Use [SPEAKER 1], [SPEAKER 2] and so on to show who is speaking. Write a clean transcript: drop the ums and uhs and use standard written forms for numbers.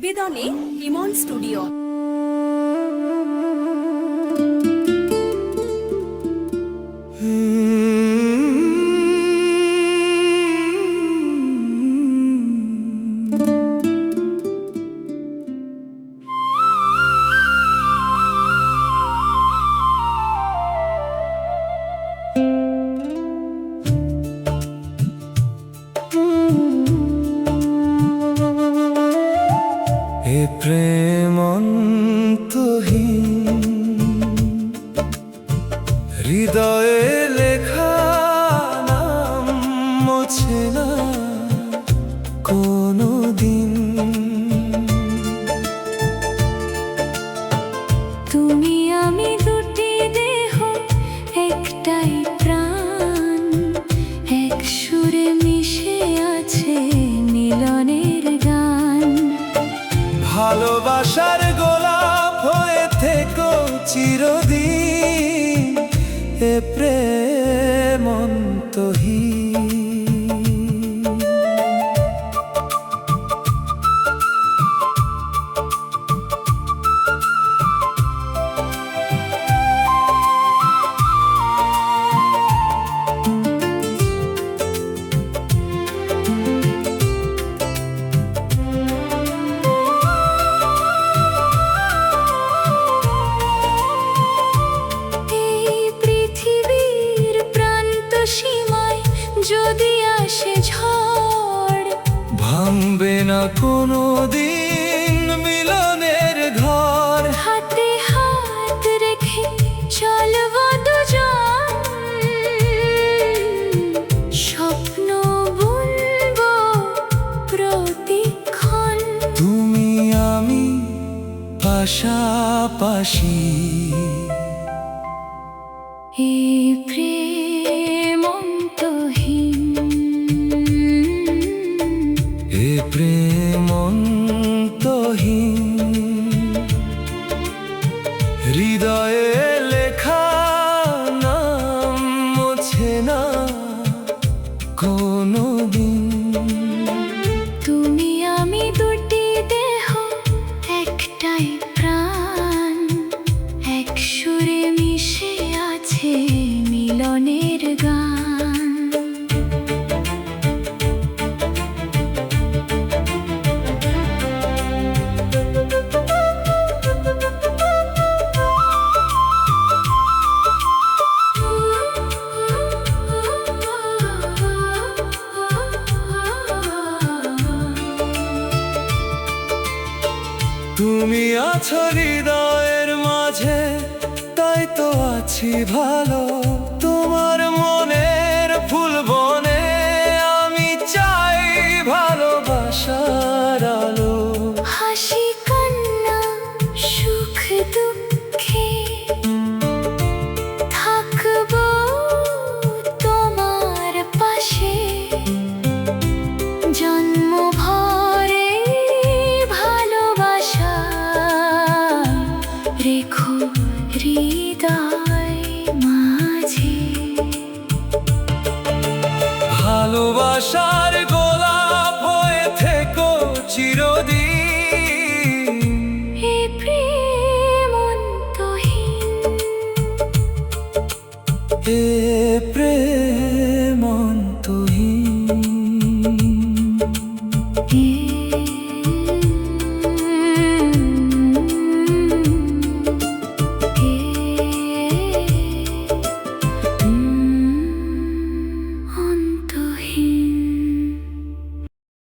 [SPEAKER 1] নিবেদনে ইমন studio.
[SPEAKER 2] এ প্রেম অন্তহীন হৃদয়ে লেখা নাম মোছে না কোনো দিন।
[SPEAKER 3] তুমি আমি দুটি দেহ একটাই প্রাণ, এক সুরে মিশে আছে মিলনের গান।
[SPEAKER 2] ভালোবাসার গোলাপ হয়ে থেকো চিরদিন, এ প্রেম অন্তহীন।
[SPEAKER 3] যদি আসে ঝড়
[SPEAKER 2] ভাঙবে না কোনো দিন মিলনের ঘর।
[SPEAKER 3] হাতে হাত রেখে চলব দুজন, স্বপ্ন বুনব প্রতিক্ষণ।
[SPEAKER 2] তুমি আমি পাশাপাশি,
[SPEAKER 3] এই প্রেম অন্তহীন,
[SPEAKER 2] এ প্রেম অন্তহীন হৃদয়ে লেখা নাম মোছে না কোনো দিন।
[SPEAKER 3] তুমি আমি দুটি দেহ একটাই প্রাণ, এক সুরে মিশে আছে মিলনের গান।
[SPEAKER 2] তুমি আছো হৃদয়ের মাঝে, তাই তো আছি ভালো। তোমার মনের ফুল বনে আমি চাই ভালোবাসার আলো।
[SPEAKER 3] হাসি কান্না সুখ দুঃখে থাকবো তোমার পাশে, জন্ম ভরে ভালোবাসা রেখো হৃদয় মাঝে।
[SPEAKER 2] ভালোবাসার গোলাপ হয়ে থেকো চিরদিন,
[SPEAKER 3] এ প্রেম অন্তহীন,
[SPEAKER 2] এ